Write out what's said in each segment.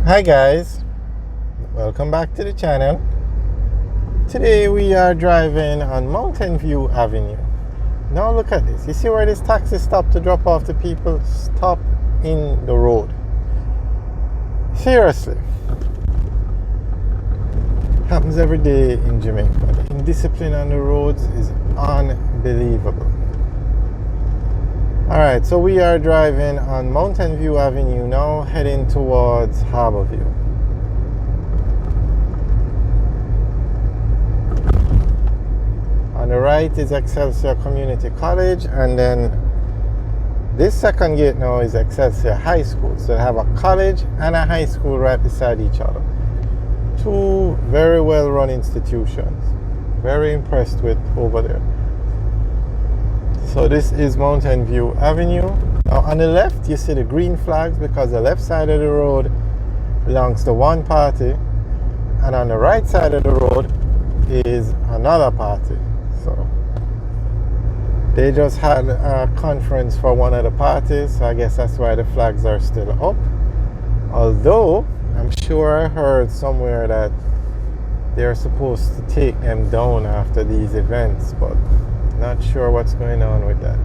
Hi guys, welcome back to the channel. Today we are driving on Mountain View Avenue. Now look at this. You see where this taxi stop to drop off the people? Stop in the road. Seriously. Happens every day in Jamaica. The indiscipline on the roads is unbelievable. Alright, so we are driving on Mountain View Avenue now, heading towards Harbour View. On the right is Excelsior Community College, and then this second gate now is Excelsior High School. So they have a college and a high school right beside each other. Two very well run institutions. Very impressed with over there. So this is Mountain View Avenue. Now on the left you see the green flags because the left side of the road belongs to one party, and on the right side of the road is another party. So they just had a conference for one of the parties, so I guess that's why the flags are still up. Although I'm sure I heard somewhere that they're supposed to take them down after these events, but not sure what's going on with that.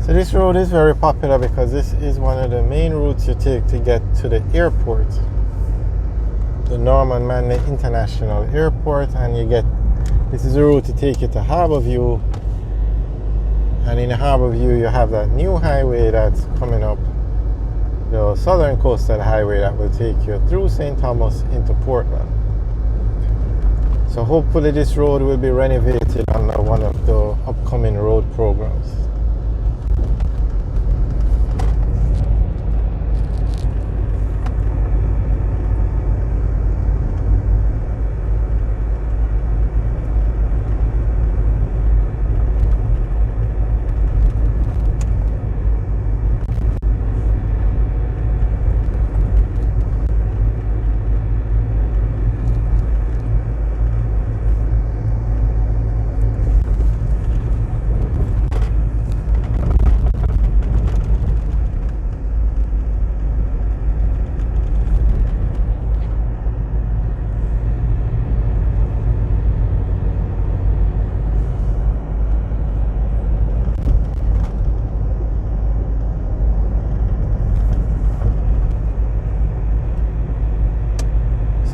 So this road is very popular because this is one of the main routes you take to get to the airport, the Norman Manley International Airport, and this is the route to take you to Harbour View. And in Harbour View you have that new highway that's coming up, the Southern Coastal Highway, that will take you through St. Thomas into Portland. So hopefully this road will be renovated under one of the upcoming road programs.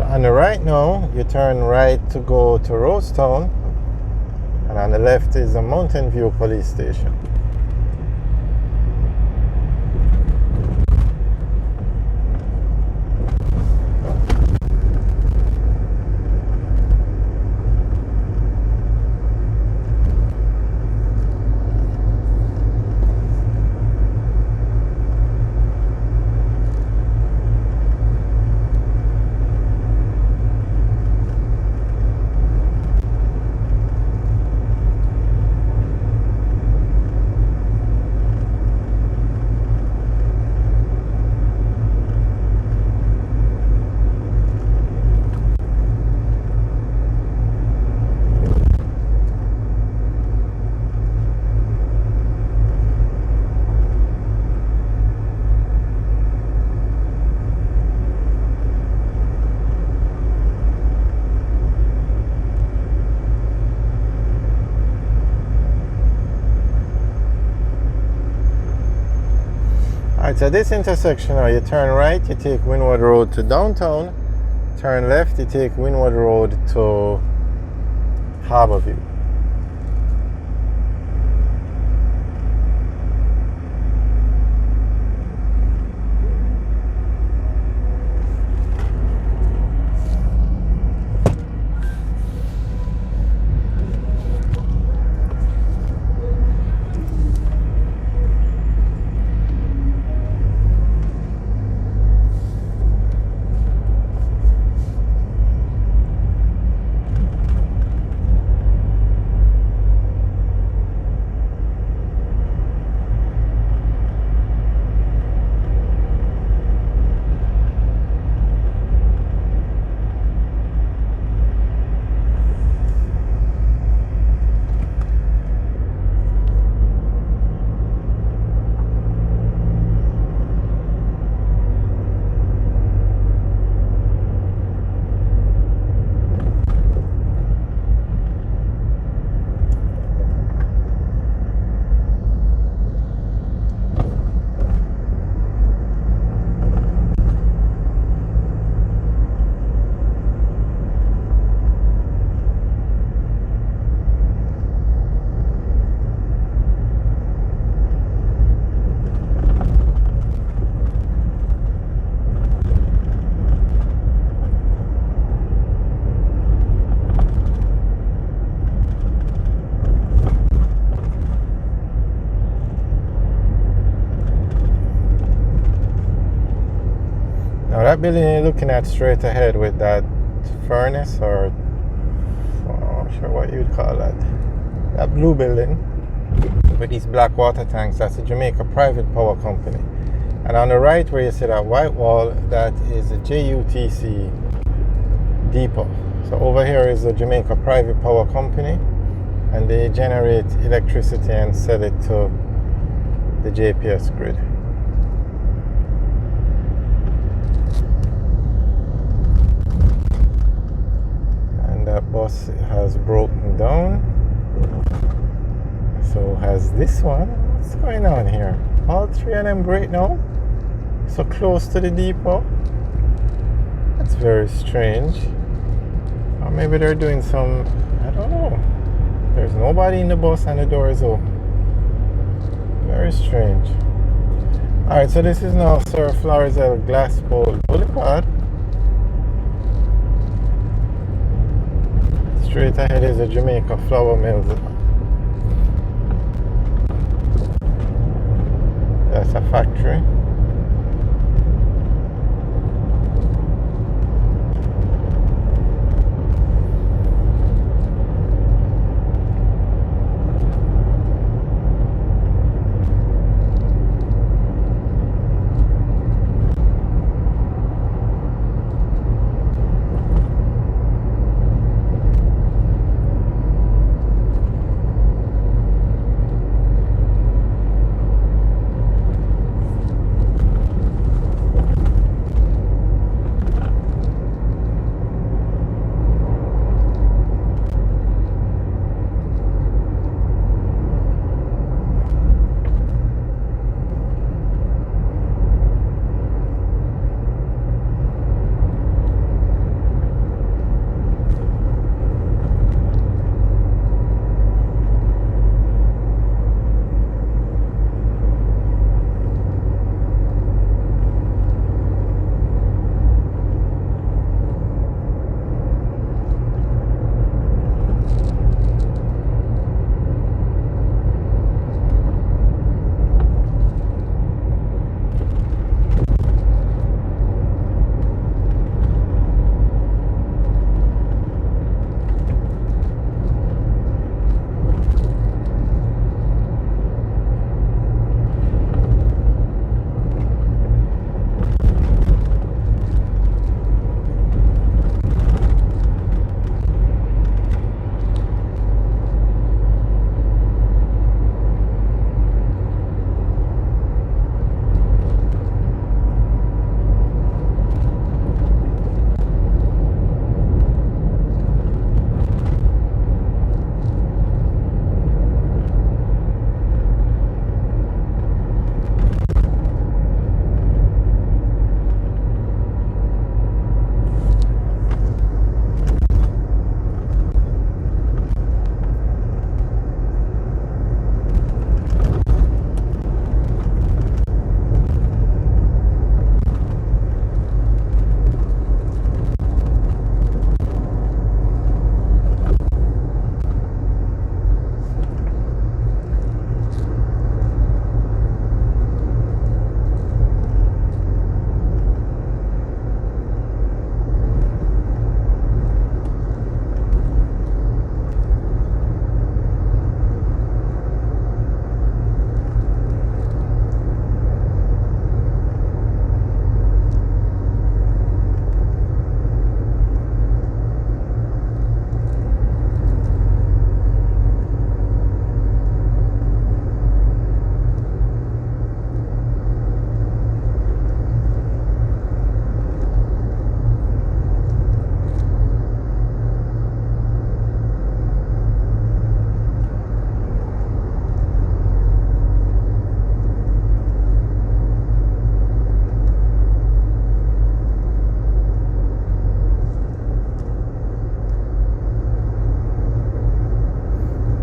On the right now, you turn right to go to Rosetown, and on the left is the Mountain View Police Station. Alright, so this intersection now, you turn right, you take Windward Road to downtown, turn left, you take Windward Road to Harbour View. building you're looking at straight ahead with that furnace, or I'm not sure what you'd call that. That blue building with these black water tanks, that's a Jamaica private power company. And on the right where you see that white wall, that is a JUTC depot. So over here is the Jamaica private power company, and they generate electricity and sell it to the JPS grid. And that bus has broken down. So has this one. What's going on here? All three of them break now? So close to the depot? That's very strange. Or maybe they're doing some, I don't know. There's nobody in the bus and the door is open. Very strange. Alright, so this is now Sir Florizel Glassbowl Boulevard. Straight ahead is the Jamaica Flour Mills. That's a factory.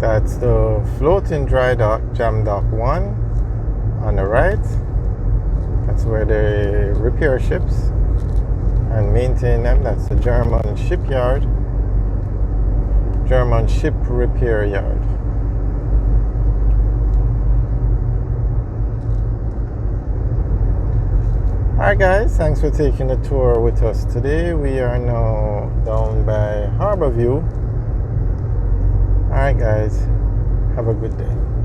That's the floating dry dock, Jam Dock 1 on the right. That's where they repair ships and maintain them. That's the German shipyard, German ship repair yard. Alright guys, thanks for taking the tour with us today. We are now down by Harbour View. Alright guys, have a good day.